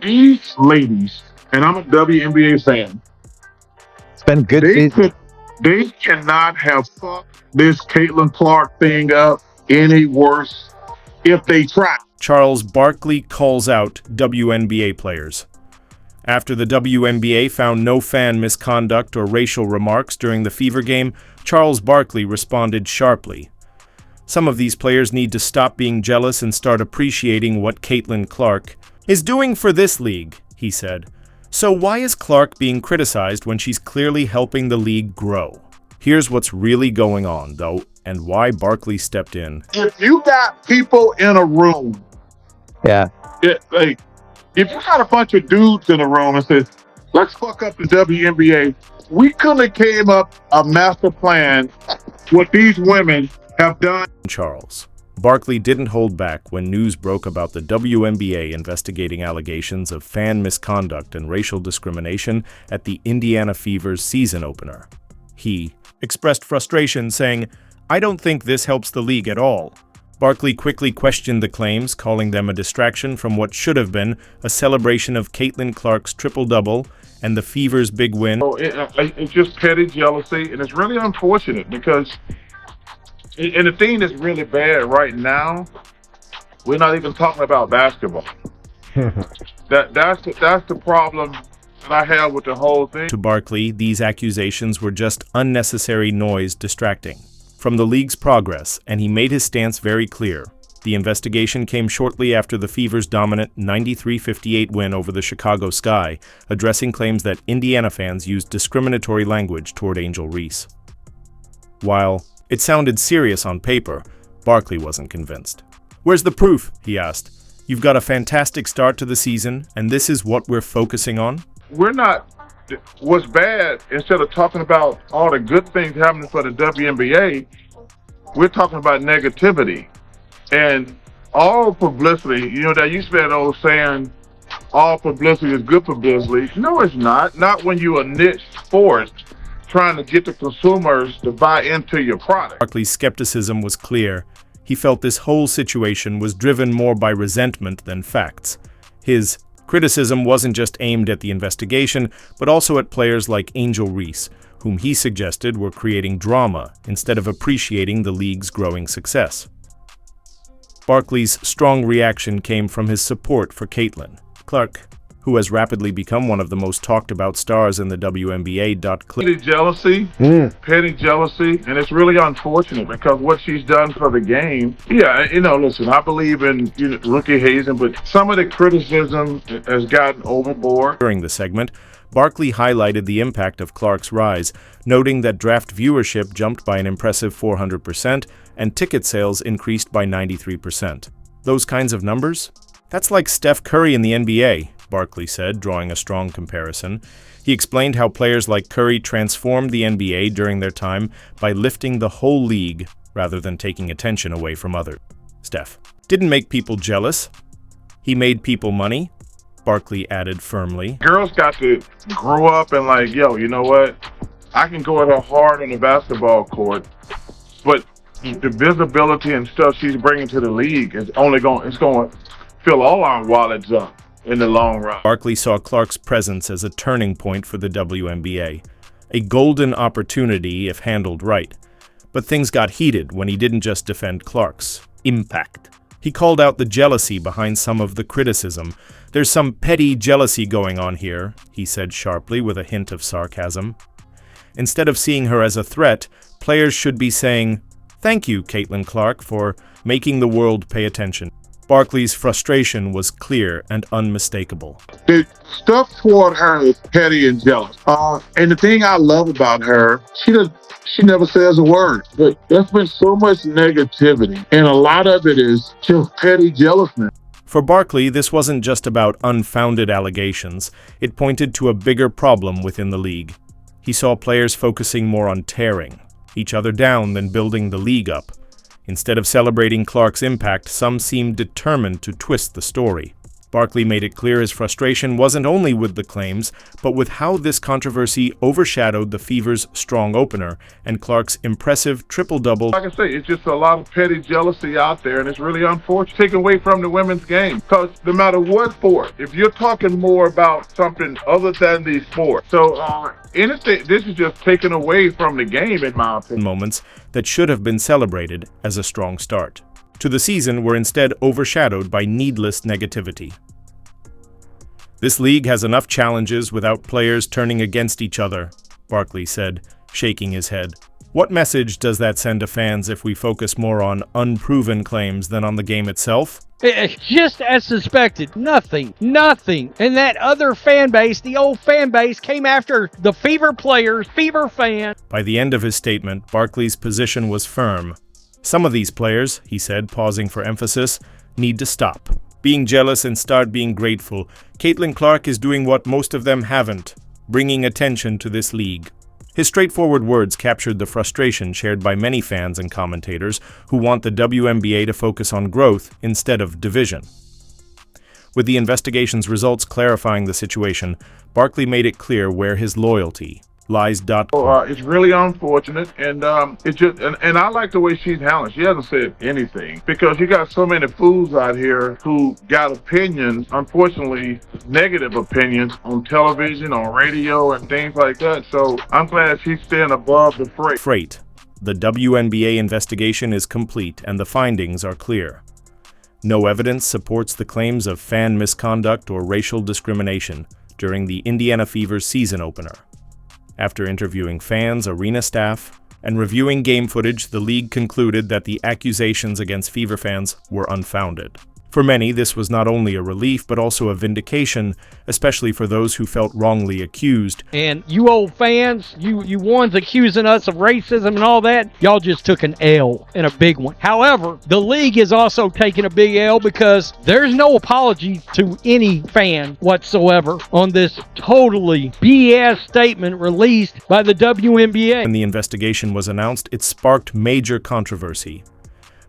These ladies, and I'm a WNBA fan, It's been good they season. could, they cannot have fucked this Caitlin Clark thing up any worse if they tried. Charles Barkley calls out WNBA players. After the WNBA found no fan misconduct or racial remarks during the Fever game, Charles Barkley responded sharply. Some of these players need to stop being jealous and start appreciating what Caitlin Clark is doing for this league, he said. So why is Clark being criticized when she's clearly helping the league grow? Here's what's really going on, though, and why Barkley stepped in. If you got people in a room, Yeah. like, if you got a bunch of dudes in a room and says, let's fuck up the WNBA, we couldn't have came up a master plan what these women have done. Charles. Barkley didn't hold back when news broke about the WNBA investigating allegations of fan misconduct and racial discrimination at the Indiana Fever's season opener. He expressed frustration, saying, "I don't think this helps the league at all." Barkley quickly questioned the claims, calling them a distraction from what should have been a celebration of Caitlin Clark's triple-double and the Fever's big win. So it's just petty jealousy, and it's really unfortunate because, and the thing that's really bad right now, we're not even talking about basketball. That's the problem that I have with the whole thing. To Barkley, these accusations were just unnecessary noise distracting from the league's progress, and he made his stance very clear. The investigation came shortly after the Fever's dominant 93-58 win over the Chicago Sky, addressing claims that Indiana fans used discriminatory language toward Angel Reese. While it sounded serious on paper, Barkley wasn't convinced. "Where's the proof?" he asked. "You've got a fantastic start to the season, and this is what we're focusing on?" We're not. What's bad, instead of talking about all the good things happening for the WNBA, we're talking about negativity. And all publicity, that used to be that old saying, all publicity is good publicity. No, it's not. Not when you're a niche sport trying to get the consumers to buy into your product. Barkley's skepticism was clear. He felt this whole situation was driven more by resentment than facts. His criticism wasn't just aimed at the investigation, but also at players like Angel Reese, whom he suggested were creating drama instead of appreciating the league's growing success. Barkley's strong reaction came from his support for Caitlin Clark, who has rapidly become one of the most talked about stars in the WNBA. Petty jealousy, and it's really unfortunate because what she's done for the game. Yeah, listen, I believe in rookie hazing, but some of the criticism has gotten overboard. During the segment, Barkley highlighted the impact of Clark's rise, noting that draft viewership jumped by an impressive 400% and ticket sales increased by 93%. Those kinds of numbers? That's like Steph Curry in the NBA, Barkley said, drawing a strong comparison. He explained how players like Curry transformed the NBA during their time by lifting the whole league rather than taking attention away from others. Steph didn't make people jealous. He made people money, Barkley added firmly. Girls got to grow up and yo, you know what? I can go at her hard on the basketball court, but the visibility and stuff she's bringing to the league is going to fill all our wallets up in the long run. Barkley saw Clark's presence as a turning point for the WNBA, a golden opportunity if handled right. But things got heated when he didn't just defend Clark's impact. He called out the jealousy behind some of the criticism. "There's some petty jealousy going on here," he said sharply with a hint of sarcasm. Instead of seeing her as a threat, players should be saying, "Thank you, Caitlin Clark, for making the world pay attention." Barkley's frustration was clear and unmistakable. The stuff toward her is petty and jealous. And the thing I love about her, she never says a word. But there's been so much negativity, and a lot of it is just petty jealousness. For Barkley, this wasn't just about unfounded allegations. It pointed to a bigger problem within the league. He saw players focusing more on tearing each other down than building the league up. Instead of celebrating Clark's impact, some seemed determined to twist the story. Barkley made it clear his frustration wasn't only with the claims, but with how this controversy overshadowed the Fever's strong opener and Clark's impressive triple-double. Like I say, it's just a lot of petty jealousy out there, and it's really unfortunate. Taken away from the women's game. Because no matter what sport, if you're talking more about something other than the sport, so anything, this is just taken away from the game, in my opinion. Moments that should have been celebrated as a strong start to the season were instead overshadowed by needless negativity. This league has enough challenges without players turning against each other, Barkley said, shaking his head. What message does that send to fans if we focus more on unproven claims than on the game itself? Just as suspected, nothing. And that other fan base, the old fan base, came after the Fever players, Fever fans. By the end of his statement, Barkley's position was firm. Some of these players, he said, pausing for emphasis, need to stop being jealous and start being grateful. Caitlin Clark is doing what most of them haven't, bringing attention to this league. His straightforward words captured the frustration shared by many fans and commentators who want the WNBA to focus on growth instead of division. With the investigation's results clarifying the situation, Barkley made it clear where his loyalty lies. It's really unfortunate, and it just and I like the way she's handling. She hasn't said anything because you got so many fools out here who got opinions, unfortunately negative opinions on television, on radio, and things like that. So I'm glad she's staying above the fray. The WNBA investigation is complete and the findings are clear. No evidence supports the claims of fan misconduct or racial discrimination during the Indiana Fever's season opener. After interviewing fans, arena staff, and reviewing game footage, the league concluded that the accusations against Fever fans were unfounded. For many, this was not only a relief, but also a vindication, especially for those who felt wrongly accused. And you old fans, you ones accusing us of racism and all that, y'all just took an L, and a big one. However, the league is also taking a big L because there's no apology to any fan whatsoever on this totally BS statement released by the WNBA. When the investigation was announced, it sparked major controversy.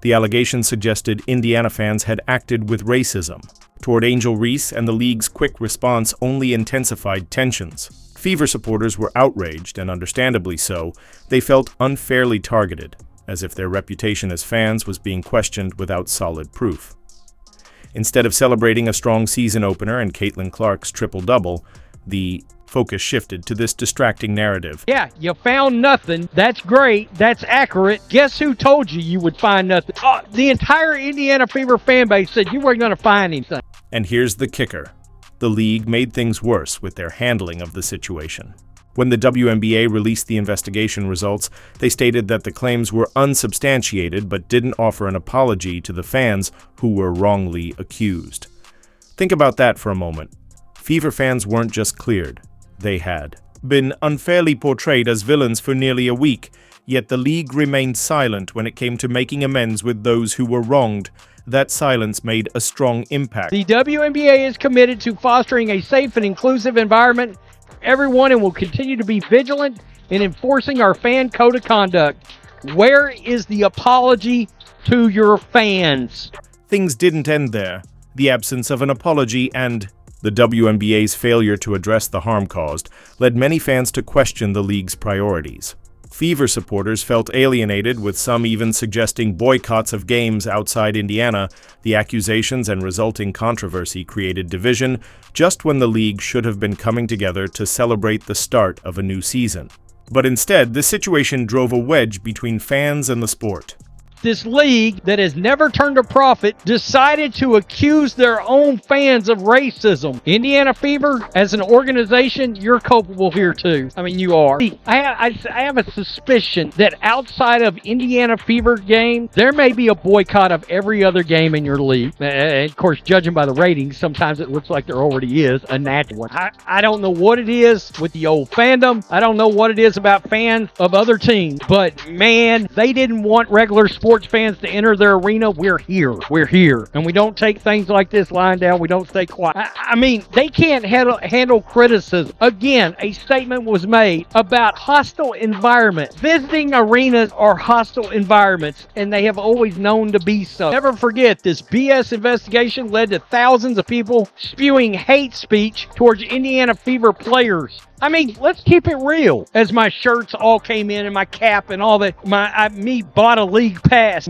The allegations suggested Indiana fans had acted with racism toward Angel Reese, and the league's quick response only intensified tensions. Fever supporters were outraged, and understandably so. They felt unfairly targeted, as if their reputation as fans was being questioned without solid proof. Instead of celebrating a strong season opener and Caitlin Clark's triple-double, the focus shifted to this distracting narrative. Yeah, you found nothing. That's great. That's accurate. Guess who told you you would find nothing? The entire Indiana Fever fan base said you weren't going to find anything. And here's the kicker. The league made things worse with their handling of the situation. When the WNBA released the investigation results, they stated that the claims were unsubstantiated but didn't offer an apology to the fans who were wrongly accused. Think about that for a moment. Fever fans weren't just cleared. They had been unfairly portrayed as villains for nearly a week, yet the league remained silent when it came to making amends with those who were wronged. That silence made a strong impact. The WNBA is committed to fostering a safe and inclusive environment for everyone and will continue to be vigilant in enforcing our fan code of conduct. Where is the apology to your fans? Things didn't end there. The absence of an apology and the WNBA's failure to address the harm caused led many fans to question the league's priorities. Fever supporters felt alienated, with some even suggesting boycotts of games outside Indiana. The accusations and resulting controversy created division just when the league should have been coming together to celebrate the start of a new season. But instead, this situation drove a wedge between fans and the sport. This league that has never turned a profit decided to accuse their own fans of racism. Indiana Fever, as an organization, you're culpable here too. I mean, you are. I have a suspicion that outside of Indiana Fever game, there may be a boycott of every other game in your league. Of course, judging by the ratings, sometimes it looks like there already is a natural one. I don't know what it is with the old fandom. I don't know what it is about fans of other teams. But man, they didn't want regular sports sports fans to enter their arena, we're here. We're here. And we don't take things like this lying down. We don't stay quiet. I mean, they can't handle criticism. Again, a statement was made about hostile environment. Visiting arenas are hostile environments, and they have always known to be so. Never forget, this BS investigation led to thousands of people spewing hate speech towards Indiana Fever players. I mean, let's keep it real. As my shirts all came in and my cap and all that, me bought a league pass.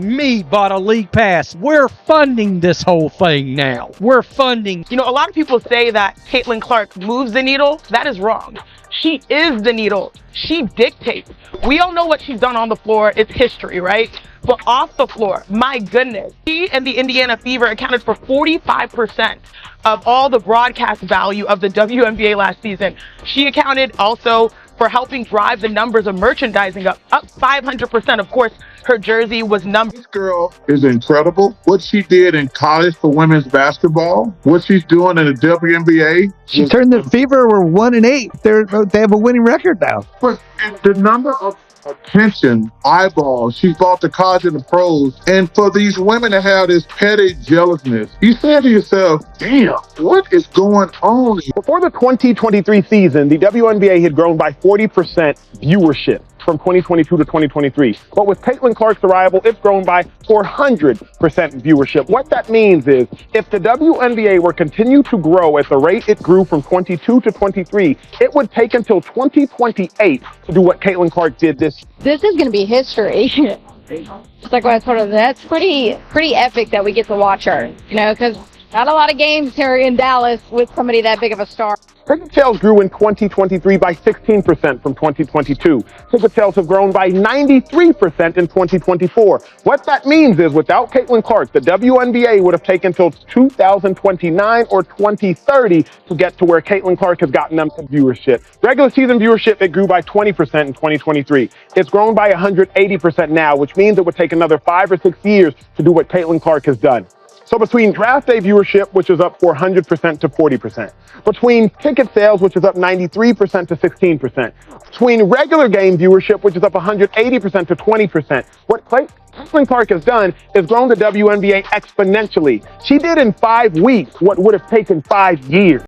We're funding this whole thing now. We're funding. You know, a lot of people say that Caitlin Clark moves the needle. That is wrong. She is the needle. She dictates. We all know what she's done on the floor. It's history, right? But off the floor, my goodness, she and the Indiana Fever accounted for 45% of all the broadcast value of the WNBA last season. She accounted also for helping drive the numbers of merchandising up 500%. Of course, her jersey was numbered. This girl is incredible. What she did in college for women's basketball, what she's doing in the WNBA. She turned the Fever were 1-8. They have a winning record now. But the number of attention, eyeballs, she's brought to college and the pros, and for these women to have this petty jealousness, you say to yourself, damn, what is going on? Before the 2023 season, the WNBA had grown by 40% viewership from 2022 to 2023. But with Caitlin Clark's arrival, it's grown by 400% viewership. What that means is, if the WNBA were to continue to grow at the rate it grew from 22 to 23, it would take until 2028 to do what Caitlin Clark did this. This is going to be history. Just like what I told her, that's pretty epic that we get to watch her, you know, because not a lot of games here in Dallas with somebody that big of a star. Ticket sales grew in 2023 by 16% from 2022. Ticket sales have grown by 93% in 2024. What that means is, without Caitlin Clark, the WNBA would have taken till 2029 or 2030 to get to where Caitlin Clark has gotten them to viewership. Regular season viewership, it grew by 20% in 2023. It's grown by 180% now, which means it would take another 5 or 6 years to do what Caitlin Clark has done. So between draft day viewership, which is up 400% to 40%, between ticket sales, which is up 93% to 16%, between regular game viewership, which is up 180% to 20%, what Caitlin Clark has done is grown the WNBA exponentially. She did in 5 weeks what would have taken 5 years.